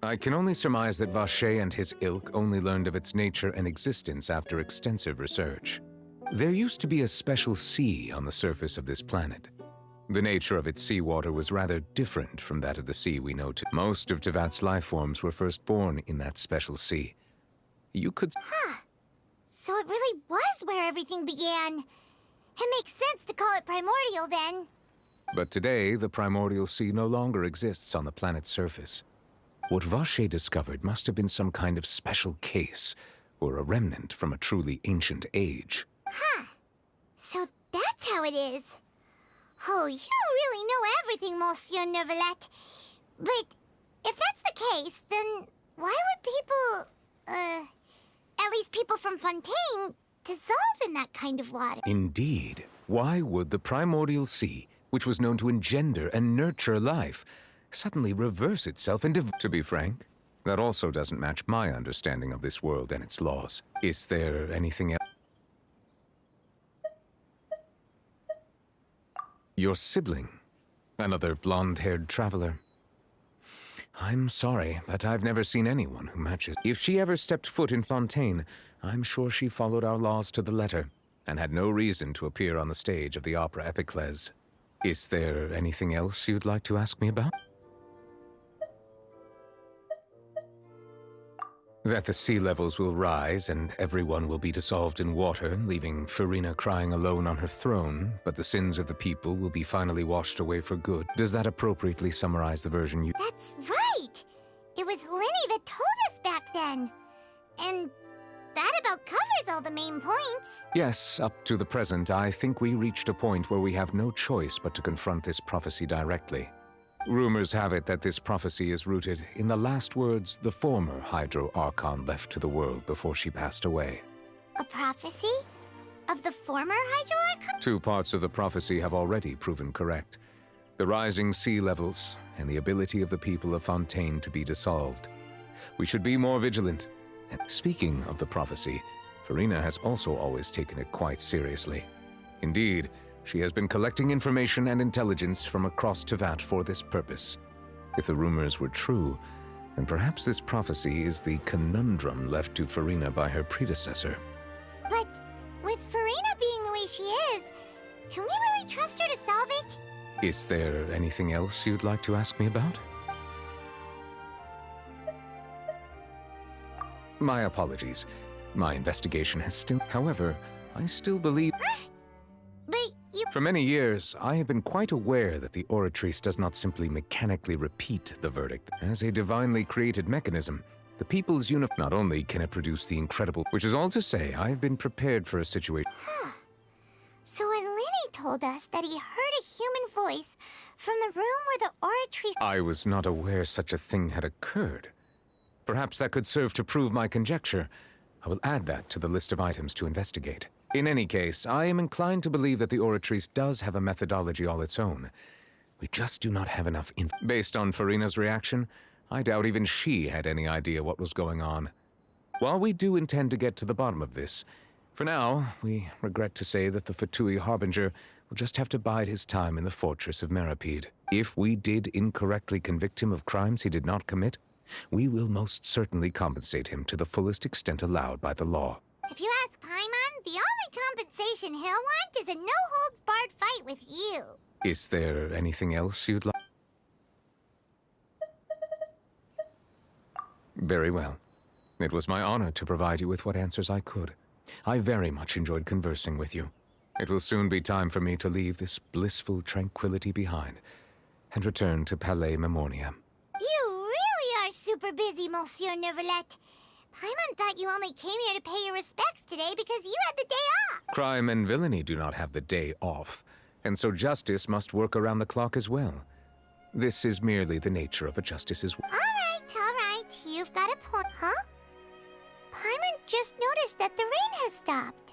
I can only surmise that Vacher and his ilk only learned of its nature and existence after extensive research. There used to be a special sea on the surface of this planet. The nature of its seawater was rather different from that of the sea we know today. Most of Tevat's life forms were first born in that special sea. You could... Huh. So it really was where everything began. It makes sense to call it primordial then. But today, the primordial sea no longer exists on the planet's surface. What Vacher discovered must have been some kind of special case, or a remnant from a truly ancient age. Huh. So that's how it is. Oh, you really know everything, Monsieur Neuvillette. But if that's the case, then why would people, at least people from Fontaine, dissolve in that kind of water? Indeed. Why would the primordial sea, which was known to engender and nurture life, suddenly reverse itself into... To be frank, that also doesn't match my understanding of this world and its laws. Is there anything else? Your sibling, another blonde-haired traveler. I'm sorry, but I've never seen anyone who matches. If she ever stepped foot in Fontaine, I'm sure she followed our laws to the letter, and had no reason to appear on the stage of the opera Epiclese. Is there anything else you'd like to ask me about? That the sea levels will rise and everyone will be dissolved in water, leaving Farina crying alone on her throne, but the sins of the people will be finally washed away for good. Does that appropriately summarize the version you... That's right! It was Linny that told us back then. And that about covers all the main points. Yes, up to the present, I think we reached a point where we have no choice but to confront this prophecy directly. Rumors have it that this prophecy is rooted in the last words the former Hydro Archon left to the world before she passed away. A prophecy? Of the former Hydro Archon? Two parts of the prophecy have already proven correct. The rising sea levels and the ability of the people of Fontaine to be dissolved. We should be more vigilant. And speaking of the prophecy, Farina has also always taken it quite seriously. Indeed, she has been collecting information and intelligence from across Tevat for this purpose. If the rumors were true, then perhaps this prophecy is the conundrum left to Farina by her predecessor. But with Farina being the way she is, can we really trust her to solve it? Is there anything else you'd like to ask me about? My apologies. My investigation has still... However, I still believe... But you... For many years, I have been quite aware that the Oratrice does not simply mechanically repeat the verdict. As a divinely created mechanism, the people's not only can it produce the incredible... Which is all to say, I have been prepared for a situation... Huh. So when Linny told us that he heard a human voice from the room where the Oratrice... I was not aware such a thing had occurred. Perhaps that could serve to prove my conjecture. I will add that to the list of items to investigate. In any case, I am inclined to believe that the Oratrice does have a methodology all its own. We just do not have enough info. Based on Farina's reaction, I doubt even she had any idea what was going on. While we do intend to get to the bottom of this, for now, we regret to say that the Fatui Harbinger will just have to bide his time in the fortress of Meripede. If we did incorrectly convict him of crimes he did not commit, we will most certainly compensate him to the fullest extent allowed by the law. If you ask Paimon, the only compensation he'll want is a no-holds-barred fight with you. Is there anything else you'd like? Very well. It was my honor to provide you with what answers I could. I very much enjoyed conversing with you. It will soon be time for me to leave this blissful tranquility behind and return to Palais Memoria. You really are super busy, Monsieur Neuvillette. Paimon thought you only came here to pay your respects today because you had the day off. Crime and villainy do not have the day off, and so justice must work around the clock as well. This is merely the nature of a justice's work. All right. You've got a point. Huh? Paimon just noticed that the rain has stopped.